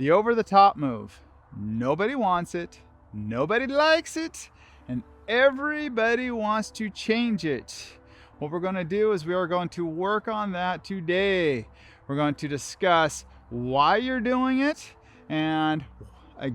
The over-the-top move. Nobody wants it, nobody likes it, and everybody wants to change it. What we're going to do is we are going to work on that today. We're going to discuss why you're doing it and a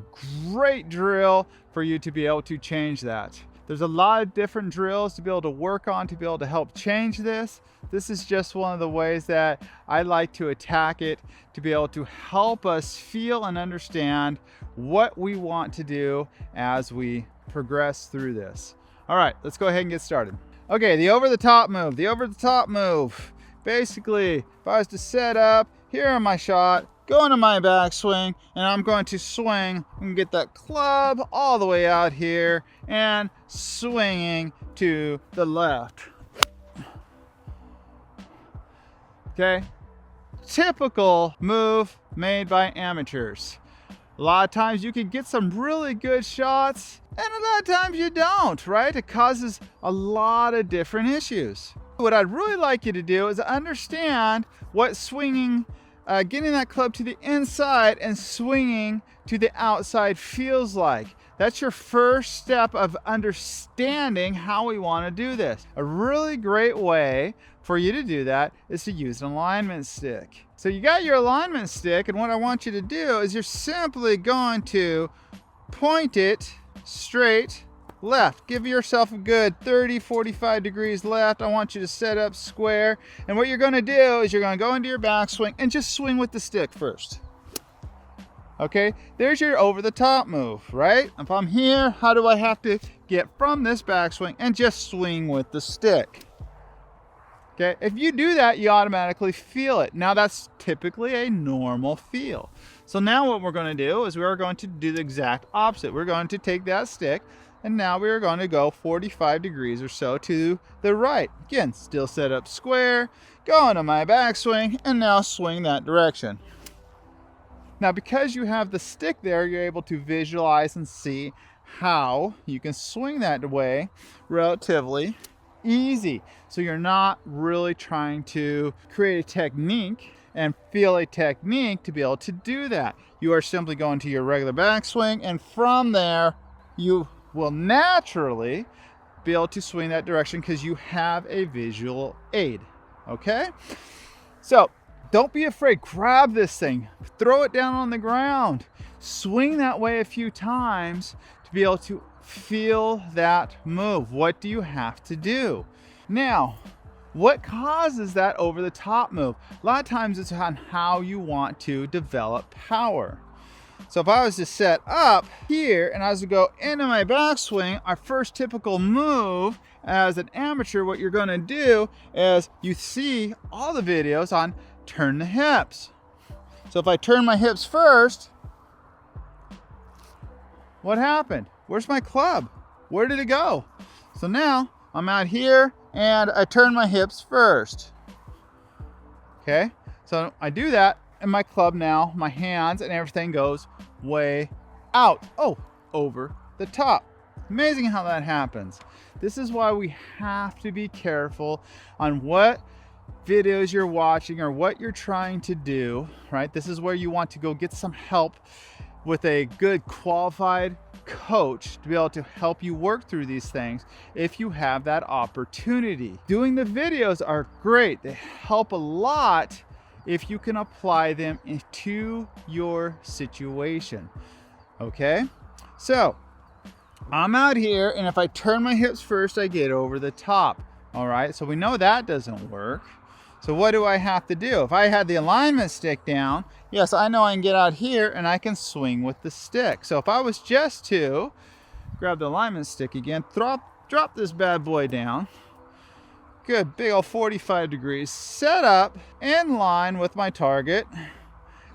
great drill for you to be able to change that. There's a lot of different drills to be able to work on to be able to help change this. This is just one of the ways that I like to attack it, to be able to help us feel and understand what we want to do as we progress through this. All right, let's go ahead and get started. Okay, the over-the-top move. The over-the-top move. Basically, if I was to set up here on my shot, go into my backswing, and I'm going to swing and get that club all the way out here and swinging to the left. Okay, typical move made by amateurs. A lot of times you can get some really good shots, and a lot of times you don't, right? It causes a lot of different issues. What I'd really like you to do is understand what swinging, getting that club to the inside and swinging to the outside feels like. That's your first step of understanding how we want to do this. A really great way for you to do that is to use an alignment stick. So you got your alignment stick, and what I want you to do is you're simply going to point it straight left. Give yourself a good 30, 45 degrees left. I want you to set up square. And what you're going to do is you're going to go into your backswing and just swing with the stick first. Okay, there's your over the top move, right? If I'm here, how do I have to get from this backswing and just swing with the stick? Okay, if you do that, you automatically feel it. Now that's typically a normal feel. So now what we're going to do is we're going to do the exact opposite. We're going to take that stick, and now we are going to go 45 degrees or so to the right. Again, still set up square, go into my backswing, and now swing that direction. Now, because you have the stick there, you're able to visualize and see how you can swing that way relatively easy. So you're not really trying to create a technique and feel a technique to be able to do that. You are simply going to your regular backswing, and from there, you will naturally be able to swing that direction because you have a visual aid. Okay? So don't be afraid. Grab this thing, throw it down on the ground, swing that way a few times to be able to feel that move. What do you have to do? Now, what causes that over the top move? A lot of times it's on how you want to develop power. So if I was to set up here and I was to go into my backswing, our first typical move as an amateur, what you're going to do is you see all the videos on turn the hips. So if I turn my hips first, what happened? Where's my club? Where did it go? So now I'm out here and I turn my hips first. Okay, so I do that, and my club now, my hands and everything goes way out. Oh, over the top. Amazing how that happens. This is why we have to be careful on what videos you're watching or what you're trying to do, right? This is where you want to go get some help with a good qualified coach to be able to help you work through these things if you have that opportunity. Doing the videos are great. They help a lot if you can apply them into your situation. Okay? So, I'm out here, and if I turn my hips first, I get over the top. All right? So we know that doesn't work. So what do I have to do? If I had the alignment stick down, yes, I know I can get out here and I can swing with the stick. So if I was just to grab the alignment stick again, drop this bad boy down. Good, big old 45 degrees. Set up in line with my target.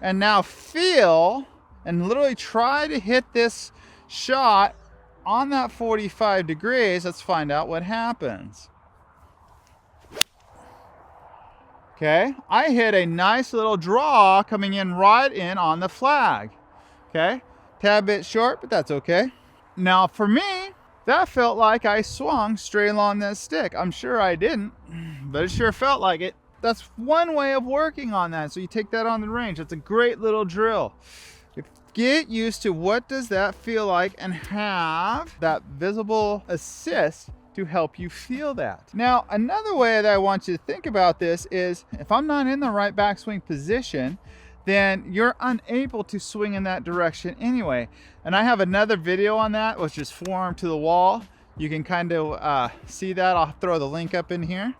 And now feel and literally try to hit this shot on that 45 degrees. Let's find out what happens. Okay, I hit a nice little draw coming in right in on the flag. Okay, tad bit short, but that's okay. Now for me, that felt like I swung straight along that stick. I'm sure I didn't, but it sure felt like it. That's one way of working on that. So you take that on the range. That's a great little drill. If get used to what does that feel like and have that visible assist to help you feel that. Now, another way that I want you to think about this is if I'm not in the right backswing position, then you're unable to swing in that direction anyway. And I have another video on that, which is forearm to the wall. You can kind of see that. I'll throw the link up in here,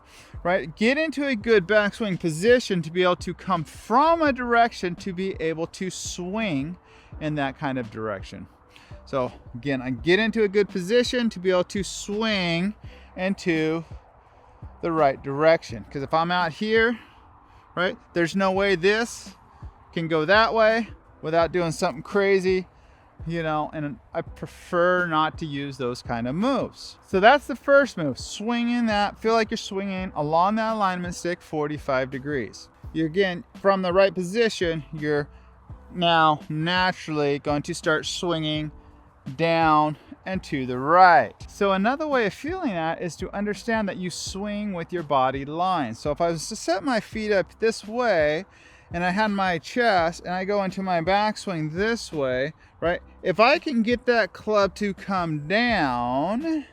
right? Get into a good backswing position to be able to come from a direction to be able to swing in that kind of direction. So again, I get into a good position to be able to swing into the right direction. Because if I'm out here, right, there's no way this can go that way without doing something crazy, you know, and I prefer not to use those kind of moves. So that's the first move, swinging that, feel like you're swinging along that alignment stick 45 degrees. You again, from the right position, you're now naturally going to start swinging down and to the right. So another way of feeling that is to understand that you swing with your body line. So if I was to set my feet up this way and I had my chest and I go into my backswing this way, right? If I can get that club to come down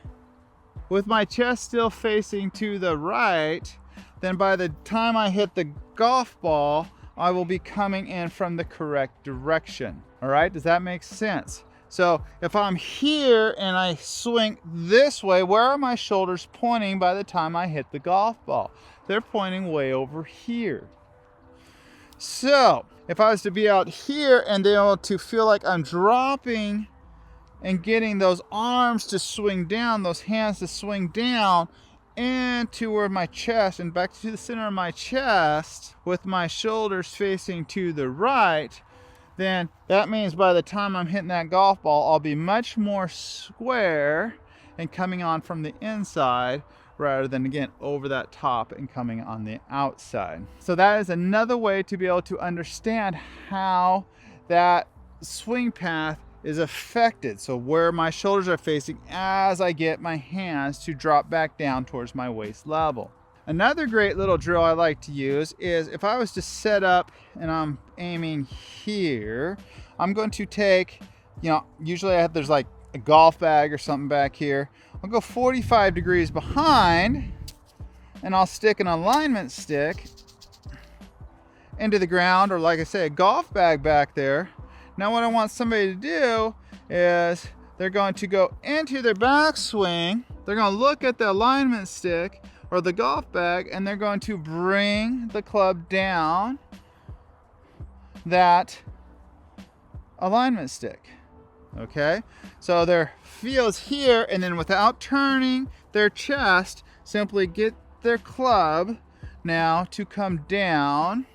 with my chest still facing to the right, then by the time I hit the golf ball, I will be coming in from the correct direction. All right, does that make sense? So if I'm here and I swing this way, where are my shoulders pointing by the time I hit the golf ball? They're pointing way over here. So if I was to be out here and be able to feel like I'm dropping and getting those arms to swing down, those hands to swing down into where my chest and back to the center of my chest with my shoulders facing to the right, then that means by the time I'm hitting that golf ball, I'll be much more square and coming on from the inside rather than, again, over that top and coming on the outside. So that is another way to be able to understand how that swing path is affected. So where my shoulders are facing as I get my hands to drop back down towards my waist level. Another great little drill I like to use is if I was to set up and I'm aiming here, I'm going to take, you know, usually there's like a golf bag or something back here. I'll go 45 degrees behind and I'll stick an alignment stick into the ground, or like I say, a golf bag back there. Now what I want somebody to do is they're going to go into their backswing, they're going to look at the alignment stick or the golf bag, and they're going to bring the club down that alignment stick. Okay, so their feels here, and then without turning their chest, simply get their club now to come down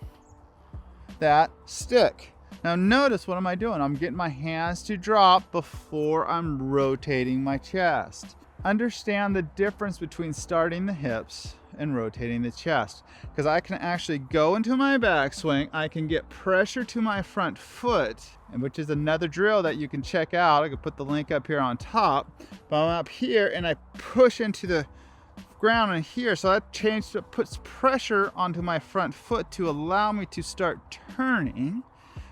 that stick. Now notice, what am I doing? I'm getting my hands to drop before I'm rotating my chest. Understand the difference between starting the hips and rotating the chest, because I can actually go into my backswing, I can get pressure to my front foot, and which is another drill that you can check out. I could put the link up here on top, but I'm up here and I push into the ground in here, so that puts pressure onto my front foot to allow me to start turning,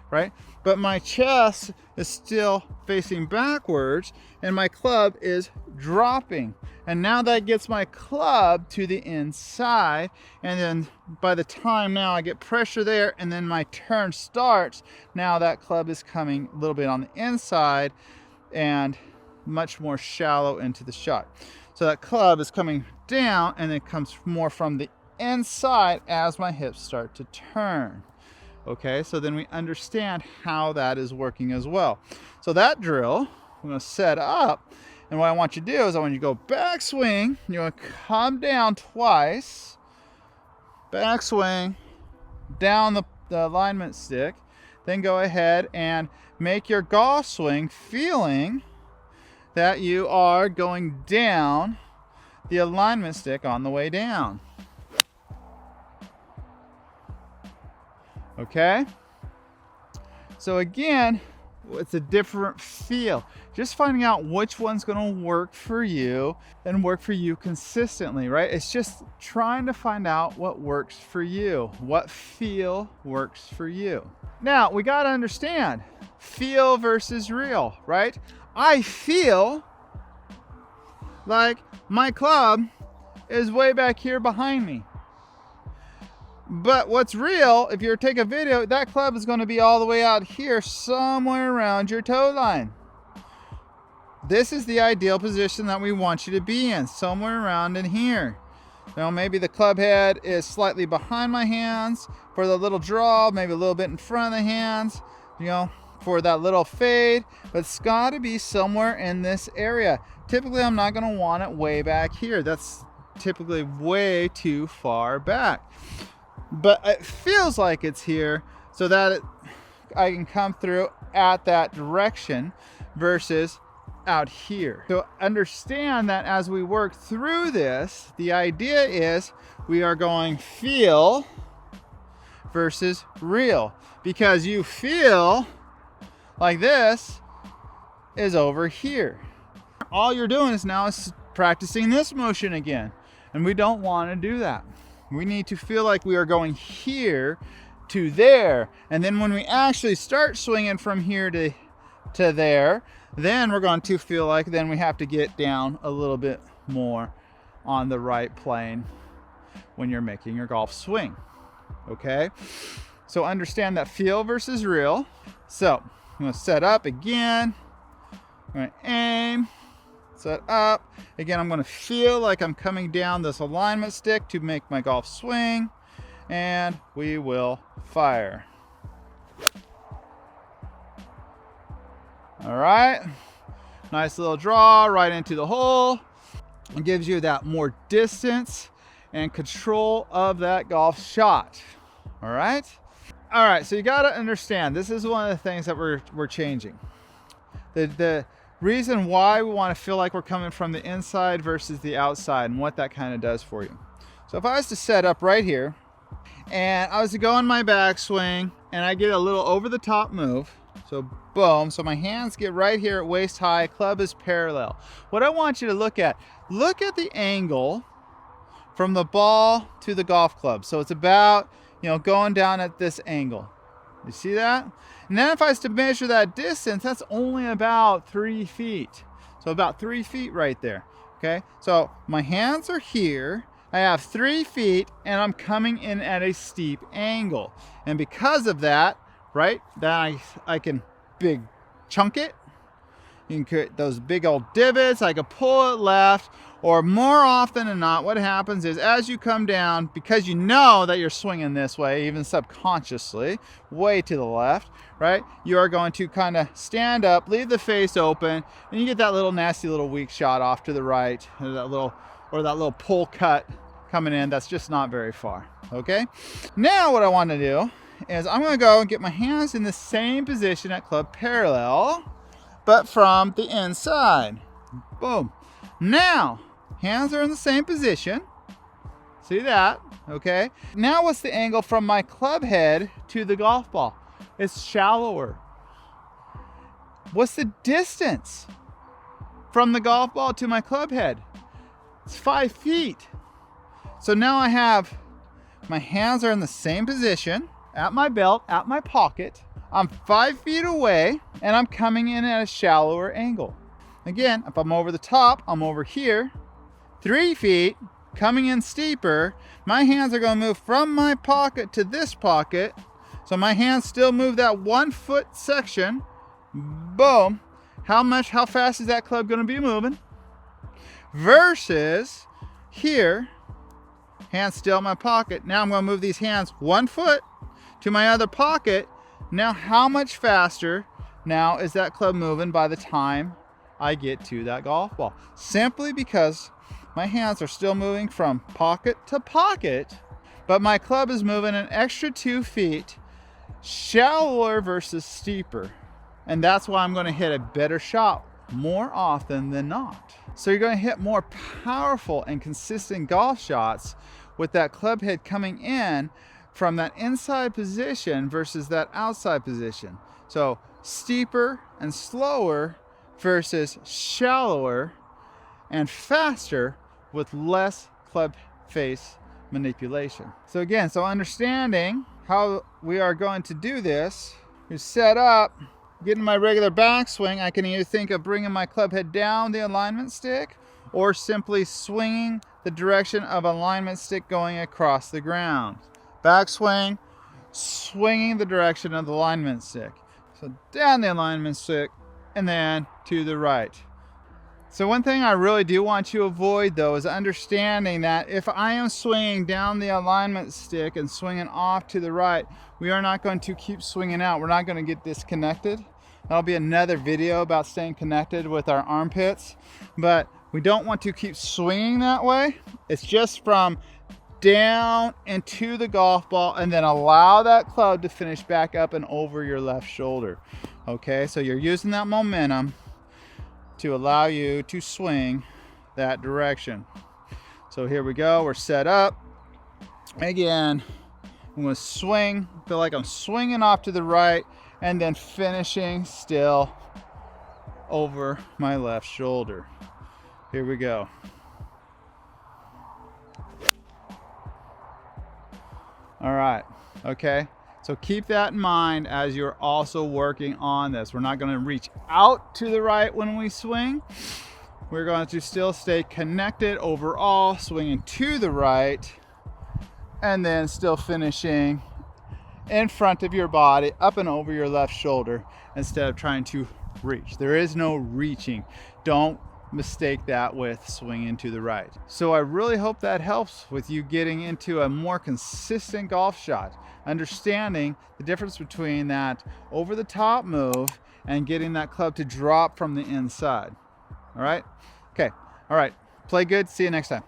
right? But my chest is still facing backwards and my club is dropping. And now that gets my club to the inside, and then by the time now I get pressure there and then my turn starts, now that club is coming a little bit on the inside and much more shallow into the shot. So that club is coming down and it comes more from the inside as my hips start to turn. Okay, so then we understand how that is working as well. So that drill, I'm going to set up, and what I want you to do is I want you to go backswing, you're going to come down twice, backswing, down the alignment stick, then go ahead and make your golf swing feeling that you are going down the alignment stick on the way down. Okay, so again, it's a different feel. Just finding out which one's going to work for you and work for you consistently, right? It's just trying to find out what works for you, what feel works for you. Now, we got to understand, feel versus real, right? I feel like my club is way back here behind me. But what's real, if you take a video, that club is going to be all the way out here, somewhere around your toe line. This is the ideal position that we want you to be in, somewhere around in here. Now maybe the club head is slightly behind my hands for the little draw, maybe a little bit in front of the hands, for that little fade, but it's got to be somewhere in this area. Typically, I'm not going to want it way back here. That's typically way too far back. But it feels like it's here so that I can come through at that direction versus out here. So understand that as we work through this, the idea is we are going feel versus real, because you feel like this is over here. All you're doing is now is practicing this motion again, and we don't want to do that. We need to feel like we are going here to there, and then when we actually start swinging from here to there, then we're going to feel like then we have to get down a little bit more on the right plane when you're making your golf swing. Okay, so understand that feel versus real. So I'm going to set up again. I'm going to aim, set up. Again, I'm going to feel like I'm coming down this alignment stick to make my golf swing, and we will fire. All right, nice little draw right into the hole. It gives you that more distance and control of that golf shot. All right, so you got to understand, this is one of the things that we're changing. The reason why we want to feel like we're coming from the inside versus the outside, and what that kind of does for you. So if I was to set up right here and I was to go in my backswing and I get a little over the top move, so boom, so my hands get right here at waist high, club is parallel. What I want you to look at the angle from the ball to the golf club. So it's about, going down at this angle. You see that? And then if I was to measure that distance, that's only about 3 feet. So about 3 feet right there. Okay, so my hands are here, I have 3 feet, and I'm coming in at a steep angle. And because of that, right, then I can big chunk it. You can create those big old divots. I can pull it left, or more often than not, what happens is as you come down, because you know that you're swinging this way, even subconsciously, way to the left, right, you are going to kind of stand up, leave the face open, and you get that little nasty little weak shot off to the right, or that little pull cut coming in that's just not very far. Okay, now what I want to do is I'm going to go and get my hands in the same position at club parallel, but from the inside. Boom. Now, hands are in the same position. See that? Okay. Now what's the angle from my club head to the golf ball? It's shallower. What's the distance from the golf ball to my club head? It's 5 feet. So now I have, my hands are in the same position, at my belt, at my pocket. I'm 5 feet away, and I'm coming in at a shallower angle. Again, if I'm over the top, I'm over here, 3 feet, coming in steeper. My hands are going to move from my pocket to this pocket. So my hands still move that 1 foot section. Boom. How fast is that club going to be moving? Versus here, hands still in my pocket. Now I'm going to move these hands 1 foot to my other pocket. Now how much faster now is that club moving by the time I get to that golf ball? Simply because my hands are still moving from pocket to pocket, but my club is moving an extra 2 feet shallower versus steeper. And that's why I'm going to hit a better shot more often than not. So you're going to hit more powerful and consistent golf shots with that club head coming in from that inside position versus that outside position. So steeper and slower versus shallower and faster with less club face manipulation. So again, understanding how we are going to do this, we set up, getting my regular backswing, I can either think of bringing my club head down the alignment stick or simply swinging the direction of alignment stick going across the ground. Backswing, swinging the direction of the alignment stick. So down the alignment stick and then to the right. So one thing I really do want you to avoid though is understanding that if I am swinging down the alignment stick and swinging off to the right, we are not going to keep swinging out. We're not going to get disconnected. That'll be another video about staying connected with our armpits, but we don't want to keep swinging that way. It's just from down into the golf ball and then allow that club to finish back up and over your left shoulder. Okay, so you're using that momentum to allow you to swing that direction. So here we go, we're set up. Again, I'm gonna swing, feel like I'm swinging off to the right and then finishing still over my left shoulder. Here we go. All right, okay. So keep that in mind as you're also working on this. We're not going to reach out to the right when we swing. We're going to still stay connected overall, swinging to the right, and then still finishing in front of your body, up and over your left shoulder, instead of trying to reach. There is no reaching. Don't mistake that with swinging to the right. So I really hope that helps with you getting into a more consistent golf shot, understanding the difference between that over the top move and getting that club to drop from the inside. All right? Okay. All right. Play good. See you next time.